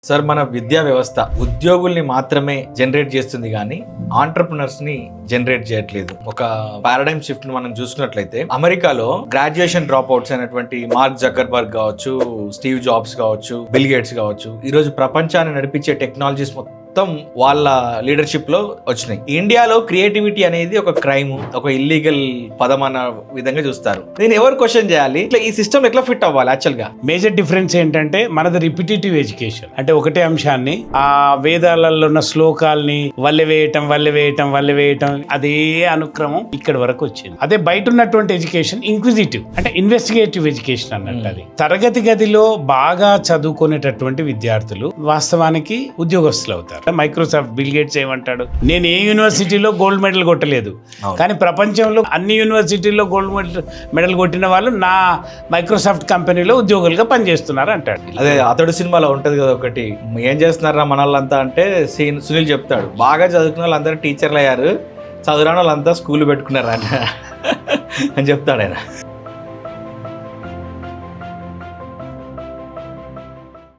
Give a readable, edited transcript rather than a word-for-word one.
Sir, మన విద్యా వ్యవస్థ ఉద్యోగుల్ని మాత్రమే జనరేట్ చేస్తుంది కానీ ఆంటర్ప్రినర్స్ ని జనరేట్ చేయట్లేదు. ఒక పారాడైమ్ షిఫ్ట్ మనం చూసుకున్నట్లయితే అమెరికాలో గ్రాడ్యుయేషన్ డ్రాప్ అవుట్స్ అయినటువంటి మార్క్ జకర్బర్గ్ కావచ్చు, స్టీవ్ జాబ్స్ కావచ్చు, బిల్ గేట్స్ కావచ్చు, ఈ రోజు ప్రపంచాన్ని నడిపించే టెక్నాలజీస్ మొత్తం వాళ్ళ లీడర్షిప్ లో వచ్చినాయి. ఇండియాలో క్రియేటివిటీ అనేది ఒక క్రైమ్, ఒక ఇల్లీగల్ పదం అన్న విధంగా చూస్తారు. నేను ఎవరు క్వశ్చన్ చేయాలి? ఇట్లా ఈ సిస్టమ్ ఎట్లా ఫిట్ అవ్వాలి? యాక్చువల్ గా మేజర్ డిఫరెన్స్ ఏంటంటే మనది రిపిటేటివ్ ఎడ్యుకేషన్. అంటే ఒకటే అంశాన్ని ఆ వేదాలలో ఉన్న శ్లోకాల్ని వల్లె వేయటం అదే అనుక్రమం ఇక్కడి వరకు వచ్చింది. అదే బయట ఉన్నటువంటి ఎడ్యుకేషన్ ఇంక్విజిటివ్, అంటే ఇన్వెస్టిగేటివ్ ఎడ్యుకేషన్ అన్నట్టు. అది తరగతి గదిలో బాగా చదువుకునేటటువంటి విద్యార్థులు వాస్తవానికి ఉద్యోగస్తులు అవుతారు. మైక్రోసాఫ్ట్ బిల్ గేట్స్ ఏమంటాడు, నేను ఏ యూనివర్సిటీలో గోల్డ్ మెడల్ కొట్టలేదు, కానీ ప్రపంచంలో అన్ని యూనివర్సిటీల్లో గోల్డ్ మెడల్ కొట్టిన వాళ్ళు నా మైక్రోసాఫ్ట్ కంపెనీలో ఉద్యోగులుగా పనిచేస్తున్నారు అంటాడు. అదే అతడు సినిమాలో ఉంటది కదా ఒకటి, ఏం చేస్తున్నారా మన వాళ్ళంతా అంటే సునీల్ చెప్తాడు, బాగా చదువుకున్న వాళ్ళందరూ టీచర్లు అయ్యారు, చదువురాని వాళ్ళంతా స్కూల్ పెట్టుకున్నారా అని చెప్తాడు ఆయన.